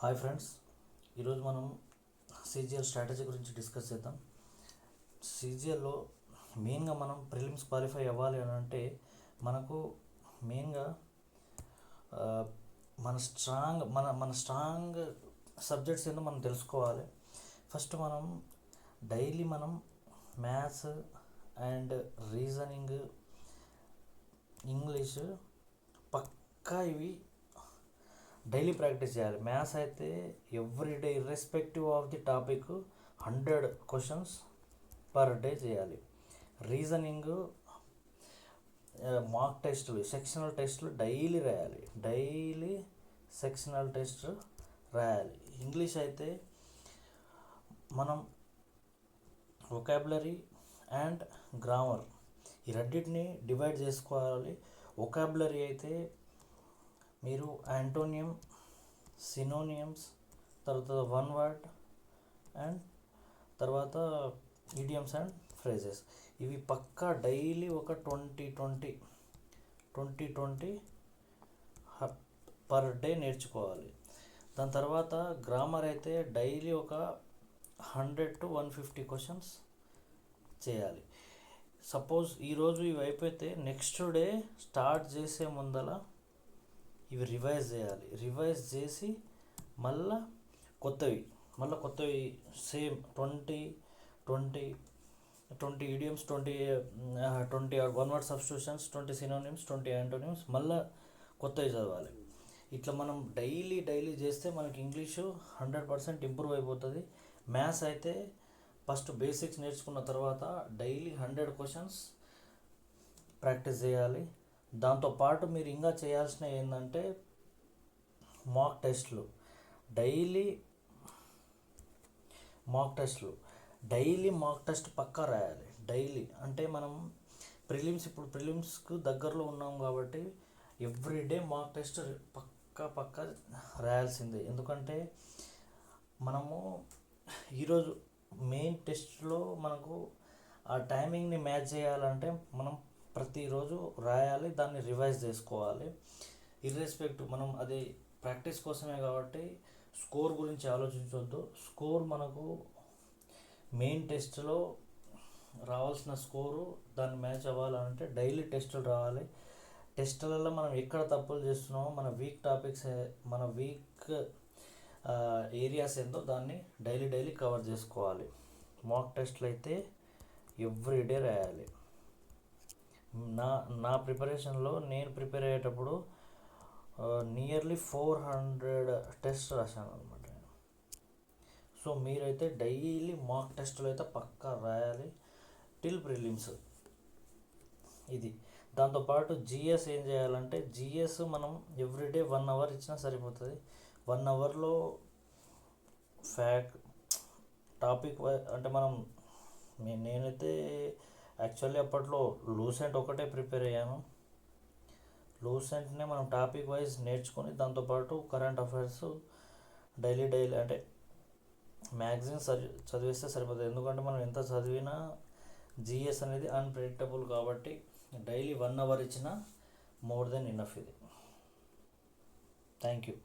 Hi friends, ఈరోజు మనం CGL strategy గురించి డిస్కస్ చేద్దాం. సీజీఎల్లో మెయిన్గా మనం ప్రిలిమ్స్ క్వాలిఫై అవ్వాలి అని అంటే మనకు మెయిన్గా మన స్ట్రాంగ్ సబ్జెక్ట్స్ ఏందో మనం తెలుసుకోవాలి. ఫస్ట్ మనం daily maths and reasoning, English పక్కా ఇవి డైలీ ప్రాక్టీస్ చేయాలి. మ్యాథ్స్ అయితే everyday irrespective of the topic 100 questions per day చేయాలి. రీజనింగ్ మాక్ టెస్టులు, సెక్షనల్ టెస్టులు డైలీ రాయాలి. డైలీ సెక్షనల్ టెస్ట్ రాయాలి. ఇంగ్లీష్ అయితే మనం వొకాబులరీ అండ్ గ్రామర్ ఈ రెండింటిని డివైడ్ చేసుకోవాలి. వొకాబులరీ అయితే మీరు యాంటోనియం, సినోనియమ్స్, తర్వాత వన్ వర్డ్ అండ్ తర్వాత ఇడియమ్స్ అండ్ ఫ్రేజెస్ ఇవి పక్కా డైలీ ఒక 20 పర్ డే నేర్చుకోవాలి. దాని తర్వాత గ్రామర్ అయితే డైలీ ఒక 100 to 150 క్వశ్చన్స్ చేయాలి. సపోజ్ ఈరోజు ఇవి అయిపోతే నెక్స్ట్ డే స్టార్ట్ చేసే ముందల ఇవి రివైజ్ చేయాలి. రివైజ్ చేసి మళ్ళీ కొత్తవి same 20 idioms, 20 one word substitutions, 20 synonyms, 20 antonyms మళ్ళీ కొత్తవి చదవాలి. ఇట్లా మనం డైలీ చేస్తే మనకి ఇంగ్లీషు 100% ఇంప్రూవ్ అయిపోతుంది. మ్యాథ్స్ అయితే ఫస్ట్ బేసిక్స్ నేర్చుకున్న తర్వాత డైలీ 100 క్వశ్చన్స్ ప్రాక్టీస్ చేయాలి. దాంతోపాటు మీరు ఇంకా చేయాల్సిన ఏంటంటే మాక్ టెస్ట్లు, డైలీ మాక్ టెస్ట్ పక్కా రాయాలి. డైలీ అంటే మనం ఇప్పుడు ప్రిలిమ్స్కు దగ్గరలో ఉన్నాం కాబట్టి ఎవ్రీడే మాక్ టెస్ట్ పక్కా రాయాల్సిందే. ఎందుకంటే మనము ఈరోజు మెయిన్ టెస్ట్లో మనకు ఆ టైమింగ్ని మ్యాచ్ చేయాలంటే మనం ప్రతిరోజు రాయాలి, దాన్ని రివైజ్ చేసుకోవాలి. ఇర్రెస్పెక్టివ్ మనం అది ప్రాక్టీస్ కోసమే కాబట్టి స్కోర్ గురించి ఆలోచించవద్దు. స్కోర్ మనకు మెయిన్ టెస్ట్లో రావాల్సిన స్కోరు దాన్ని మ్యాచ్ అవ్వాలంటే డైలీ టెస్టులు రావాలి. టెస్టులలో మనం ఎక్కడ తప్పులు చేస్తున్నామో, మన వీక్ ఏరియాస్ ఏందో దాన్ని డైలీ కవర్ చేసుకోవాలి. మాక్ టెస్ట్లు అయితే ఎవ్రీడే రాయాలి. నా ప్రిపరేషన్లో నేను ప్రిపేర్ అయ్యేటప్పుడు నియర్లీ 400 టెస్ట్ రాశాను అనమాట. సో మీరైతే డైలీ మాక్ టెస్టులు అయితే పక్కా రాయాలి టిల్ ప్రిలిమ్స్. ఇది దాంతోపాటు జిఎస్ ఏం చేయాలంటే జిఎస్ మనం ఎవ్రీడే 1 hour ఇచ్చినా సరిపోతుంది. 1 hourలో టాపిక్ అంటే నేనైతే యాక్చువల్లీ అప్పట్లో లూసెంట్ ఒకటే ప్రిపేర్ అయ్యాను. లూసెంట్నే మనం టాపిక్ వైజ్ నేర్చుకొని దాంతోపాటు కరెంట్ అఫైర్స్ డైలీ అంటే మ్యాగజైన్ చదివేస్తే సరిపోతుంది. ఎందుకంటే మనం ఎంత చదివినా జిఎస్ అనేది అన్ప్రెడిక్టబుల్ కాబట్టి డైలీ 1 hour ఇచ్చినా మోర్ దెన్ ఇనఫ్. ఇది థ్యాంక్ యూ.